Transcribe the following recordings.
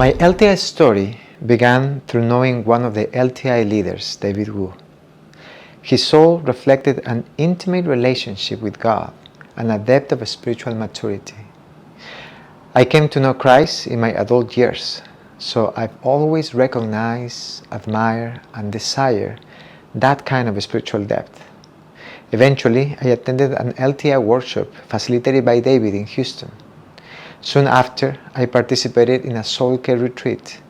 My LTI story began through knowing one of the LTI leaders, David Wu. His soul reflected an intimate relationship with God and a depth of spiritual maturity. I came to know Christ in my adult years, so I've always recognized, admired, and desired that kind of spiritual depth. Eventually, I attended an LTI workshop facilitated by David in Houston. Soon after, I participated in a soul care retreat,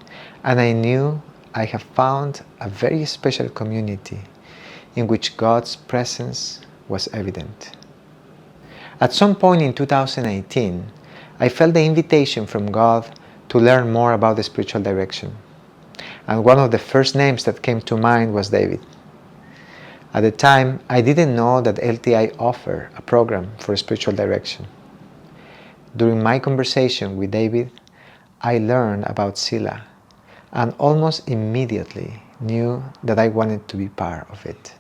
and I knew I had found a very special community in which God's presence was evident. At some point in 2018, I felt the invitation from God to learn more about the spiritual direction, and one of the first names that came to mind was David. At the time, I didn't know that LTI offered a program for spiritual direction. During my conversation with David, I learned about Sila and almost immediately knew that I wanted to be part of it.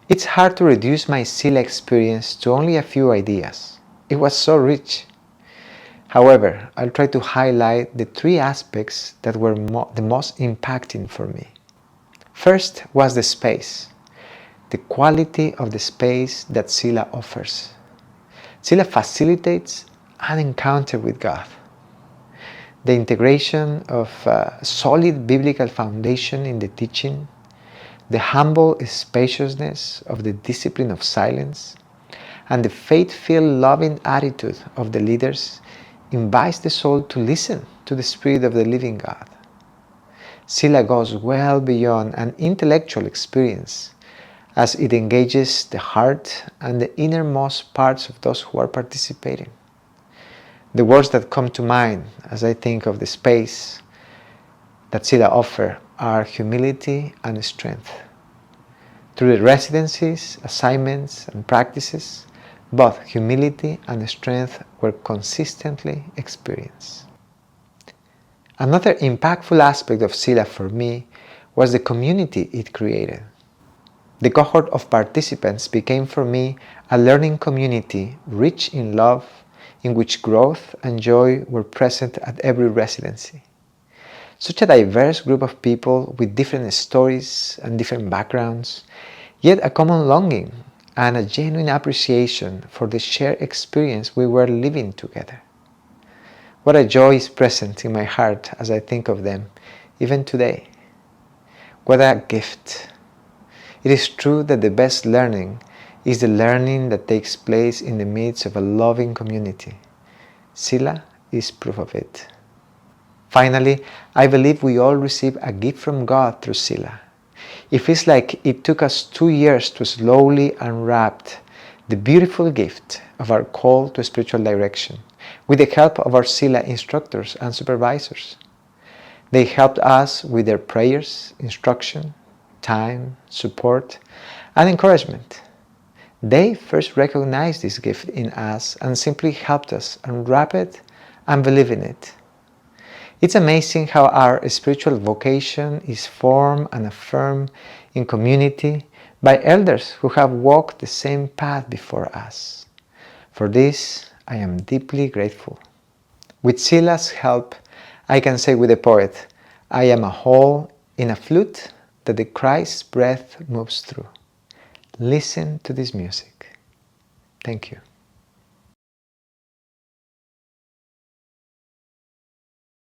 It's hard to reduce my Sila experience to only a few ideas. It was so rich. However, I'll try to highlight the three aspects that were the most impacting for me. First was the space, the quality of the space that Sila offers. Sila facilitates an encounter with God. The integration of a solid biblical foundation in the teaching, the humble spaciousness of the discipline of silence, and the faith-filled loving attitude of the leaders invites the soul to listen to the Spirit of the living God. Sila goes well beyond an intellectual experience as it engages the heart and the innermost parts of those who are participating. The words that come to mind as I think of the space that Sila offers are humility and strength. Through the residencies, assignments, and practices, both humility and strength were consistently experienced. Another impactful aspect of Sila for me was the community it created. The cohort of participants became for me a learning community rich in love, in which growth and joy were present at every residency. Such a diverse group of people with different stories and different backgrounds, yet a common longing and a genuine appreciation for the shared experience we were living together. What a joy is present in my heart as I think of them, even today. What a gift! It is true that the best learning is the learning that takes place in the midst of a loving community. Sila is proof of it. Finally, I believe we all receive a gift from God through Sila. It feels like it took us 2 years to slowly unwrap the beautiful gift of our call to spiritual direction with the help of our Sila instructors and supervisors. They helped us with their prayers, instruction, time, support, and encouragement. They first recognized this gift in us and simply helped us unwrap it and believe in it. It's amazing how our spiritual vocation is formed and affirmed in community by elders who have walked the same path before us. For this, I am deeply grateful. With Sila's help, I can say with the poet, I am a hole in a flute that the Christ's breath moves through. Listen to this music. Thank you.